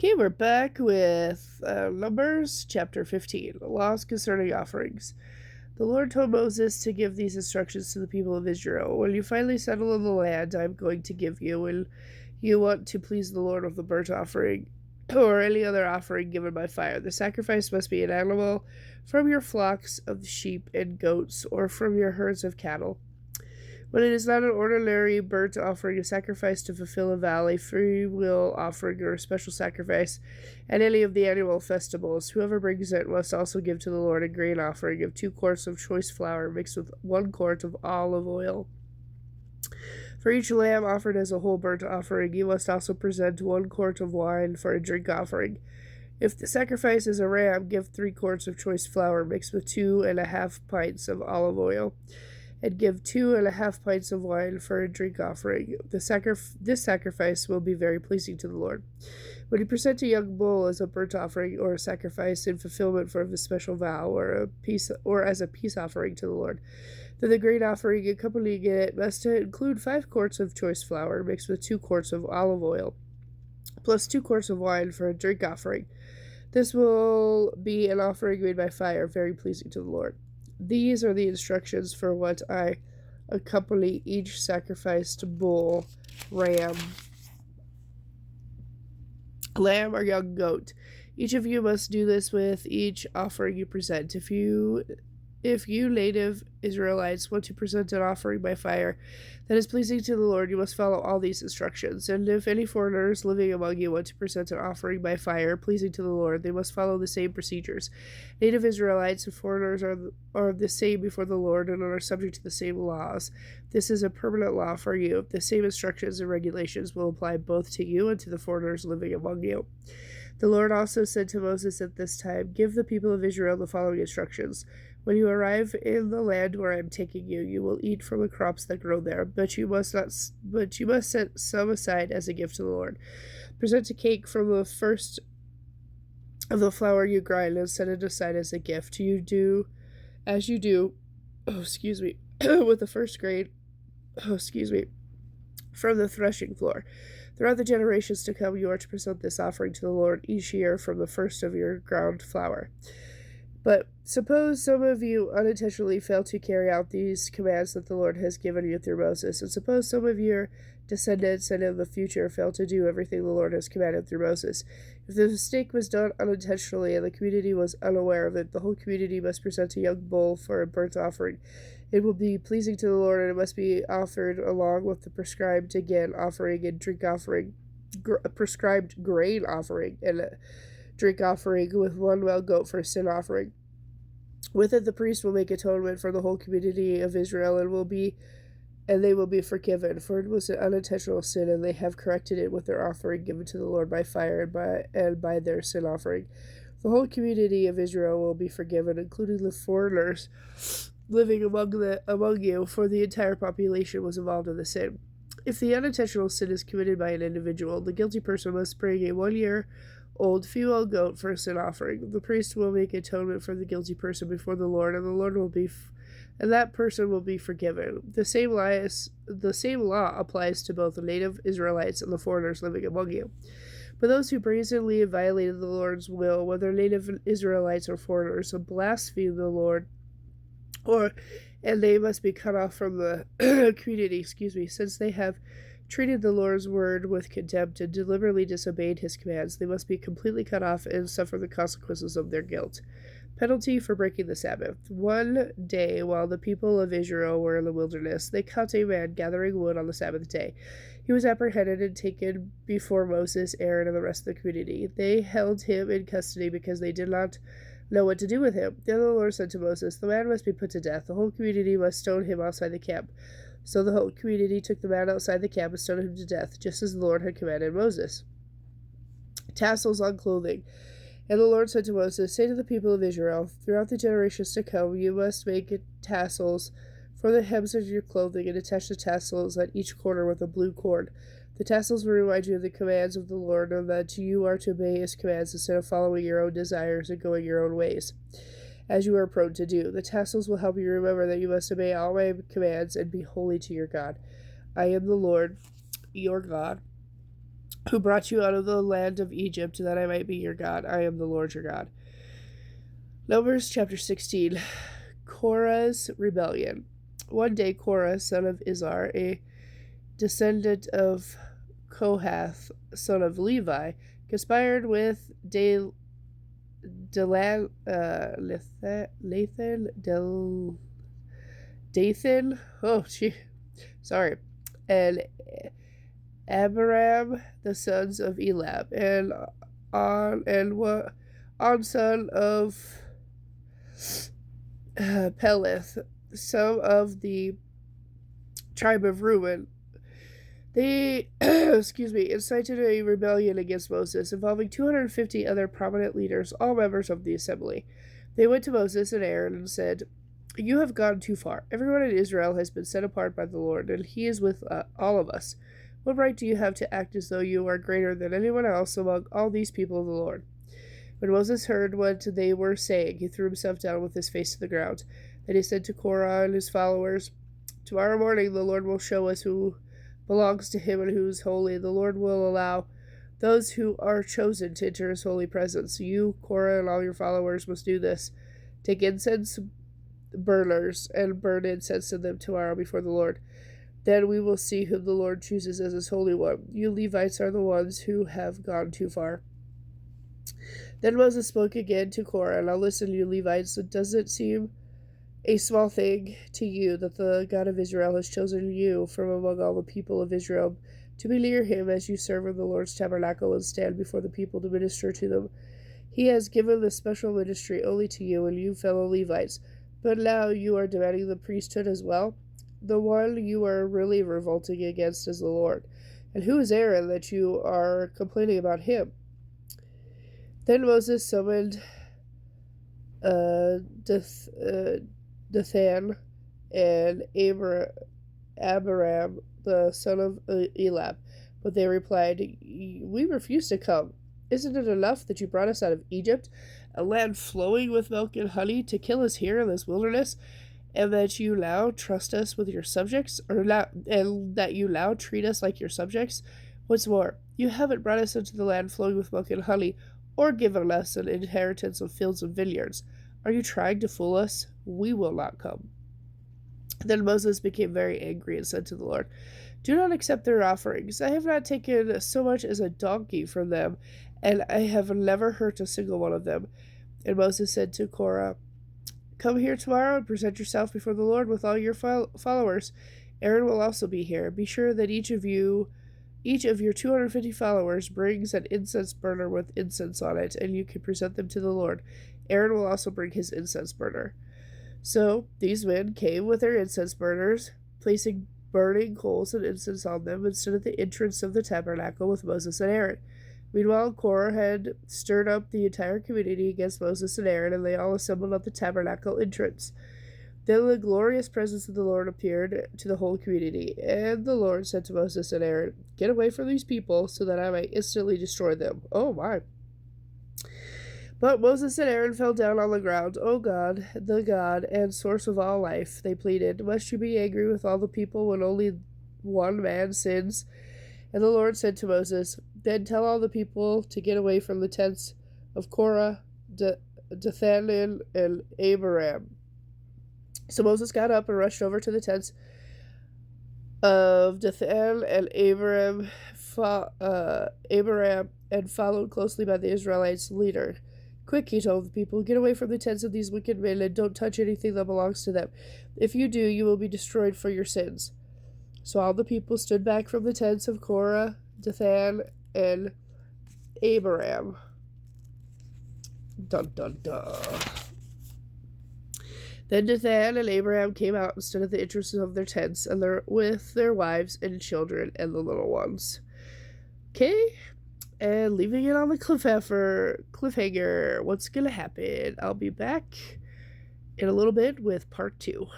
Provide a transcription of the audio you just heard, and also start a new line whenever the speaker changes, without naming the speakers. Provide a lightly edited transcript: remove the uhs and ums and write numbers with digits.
Okay, we're back with Numbers chapter 15, laws concerning offerings. The Lord told Moses to give these instructions to the people of Israel. When you finally settle in the land I'm going to give you, and you want to please the Lord with the burnt offering or any other offering given by fire, the sacrifice must be an animal from your flocks of sheep and goats or from your herds of cattle. When it is not an ordinary burnt offering, a sacrifice to fulfill a vow, a free will offering, or a special sacrifice at any of the annual festivals, whoever brings it must also give to the Lord a grain offering of 2 quarts of choice flour mixed with 1 quart of olive oil. For each lamb offered as a whole burnt offering, you must also present 1 quart of wine for a drink offering. If the sacrifice is a ram, give 3 quarts of choice flour mixed with 2.5 pints of olive oil, and give 2.5 pints of wine for a drink offering. This sacrifice will be very pleasing to the Lord. When you present a young bull as a burnt offering or a sacrifice in fulfillment for a special vow or as a peace offering to the Lord, then the grain offering accompanying it must include 5 quarts of choice flour mixed with 2 quarts of olive oil, plus 2 quarts of wine for a drink offering. This will be an offering made by fire, very pleasing to the Lord. These are the instructions for what I accompany each sacrificed bull, ram, lamb, or young goat. Each of you must do this with each offering you present. If you native Israelites want to present an offering by fire that is pleasing to the Lord, you must follow all these instructions. And if any foreigners living among you want to present an offering by fire pleasing to the Lord, they must follow the same procedures. Native Israelites and foreigners are the same before the Lord and are subject to the same laws. This is a permanent law for you. The same instructions and regulations will apply both to you and to the foreigners living among you. The Lord also said to Moses at this time, "Give the people of Israel the following instructions. When you arrive in the land where I am taking you, you will eat from the crops that grow there, but you must set some aside as a gift to the Lord. Present a cake from the first of the flour you grind and set it aside as a gift. You do as you do, with the first grain, from the threshing floor. Throughout the generations to come, you are to present this offering to the Lord each year from the first of your ground flour. But suppose some of you unintentionally fail to carry out these commands that the Lord has given you through Moses, and suppose some of your descendants and in the future fail to do everything the Lord has commanded through Moses. If the mistake was done unintentionally and the community was unaware of it, the whole community must present a young bull for a burnt offering. It will be pleasing to the Lord, and it must be offered along with the prescribed offering and drink offering, prescribed grain offering and drink offering with one male goat for a sin offering. With it, the priest will make atonement for the whole community of Israel and they will be forgiven, for it was an unintentional sin, and they have corrected it with their offering given to the Lord by fire and by their sin offering. The whole community of Israel will be forgiven, including the foreigners living among you, for the entire population was involved in the sin. If the unintentional sin is committed by an individual, the guilty person must bring a 1-year-old female goat for a sin offering. The priest will make atonement for the guilty person before the Lord, and the Lord will be and that person will be forgiven. The same law applies to both the native Israelites and the foreigners living among you. But those who brazenly violated the Lord's will, whether native Israelites or foreigners, blaspheme the Lord, and they must be cut off from the community, since they have treated the Lord's word with contempt and deliberately disobeyed his commands. They must be completely cut off and suffer the consequences of their guilt. Penalty for breaking the Sabbath. One day, while the people of Israel were in the wilderness, they caught a man gathering wood on the Sabbath day. He was apprehended and taken before Moses, Aaron, and the rest of the community. They held him in custody because they did not know what to do with him. Then the Lord said to Moses, "The man must be put to death. The whole community must stone him outside the camp." So the whole community took the man outside the camp and stoned him to death, just as the Lord had commanded Moses. Tassels on clothing. And the Lord said to Moses, "Say to the people of Israel, throughout the generations to come, you must make tassels for the hems of your clothing and attach the tassels at each corner with a blue cord. The tassels will remind you of the commands of the Lord, and that you are to obey his commands instead of following your own desires and going your own ways, as you are prone to do. The tassels will help you remember that you must obey all my commands and be holy to your God. I am the Lord, your God. who brought you out of the land of Egypt, that I might be your God. I am the Lord your God. Numbers chapter 16. Korah's rebellion. One day Korah, son of Izhar, a descendant of Kohath, son of Levi, conspired with Dathan, and Abiram, the sons of Elab, and On, son of Peleth, some of the tribe of Reuben. They, incited a rebellion against Moses, involving 250 other prominent leaders, all members of the assembly. They went to Moses and Aaron and said, "You have gone too far. Everyone in Israel has been set apart by the Lord, and he is with all of us. What right do you have to act as though you are greater than anyone else among all these people of the Lord?" When Moses heard what they were saying, he threw himself down with his face to the ground. Then he said to Korah and his followers, "Tomorrow morning the Lord will show us who belongs to him and who is holy. The Lord will allow those who are chosen to enter his holy presence. You, Korah, and all your followers must do this. Take incense burners and burn incense to them tomorrow before the Lord. Then we will see whom the Lord chooses as his holy one. You Levites are the ones who have gone too far." Then Moses spoke again to Korah, "Now listen, you Levites, does it seem a small thing to you that the God of Israel has chosen you from among all the people of Israel to be near him as you serve in the Lord's tabernacle and stand before the people to minister to them? He has given this special ministry only to you and you fellow Levites, but now you are demanding the priesthood as well. The one you are really revolting against is the Lord. And who is Aaron that you are complaining about him?" Then Moses summoned Dathan and Abiram, the son of Elab, but they replied, "We refuse to come. Isn't it enough that you brought us out of Egypt, a land flowing with milk and honey, to kill us here in this wilderness, and that you now trust us with your subjects, and that you now treat us like your subjects? What's more, you haven't brought us into the land flowing with milk and honey, or given us an inheritance of fields and vineyards. Are you trying to fool us? We will not come." Then Moses became very angry and said to the Lord, "Do not accept their offerings. I have not taken so much as a donkey from them, and I have never hurt a single one of them." And Moses said to Korah, "Come here tomorrow and present yourself before the Lord with all your followers. Aaron will also be here. Be sure that each of your 250 followers brings an incense burner with incense on it, and you can present them to the Lord. Aaron will also bring his incense burner." So these men came with their incense burners, placing burning coals and incense on them, and stood at the entrance of the tabernacle with Moses and Aaron. Meanwhile, Korah had stirred up the entire community against Moses and Aaron, and they all assembled at the tabernacle entrance. Then the glorious presence of the Lord appeared to the whole community, and the Lord said to Moses and Aaron, "Get away from these people, so that I may instantly destroy them." Oh my! But Moses and Aaron fell down on the ground. "O God, the God and source of all life," they pleaded, "must you be angry with all the people when only one man sins?" And the Lord said to Moses, "Then tell all the people to get away from the tents of Korah, Dathan, and Abiram." So Moses got up and rushed over to the tents of Dathan and Abiram, and followed closely by the Israelites' leader. "Quick," he told the people, "get away from the tents of these wicked men and don't touch anything that belongs to them. If you do, you will be destroyed for your sins." So all the people stood back from the tents of Korah, Dathan, and Abiram. Dun dun dun. Then Dathan and Abiram came out and stood at the entrances of their tents, and with their wives and children and the little ones. Okay, and leaving it on the cliffhanger. What's gonna happen? I'll be back in a little bit with part 2.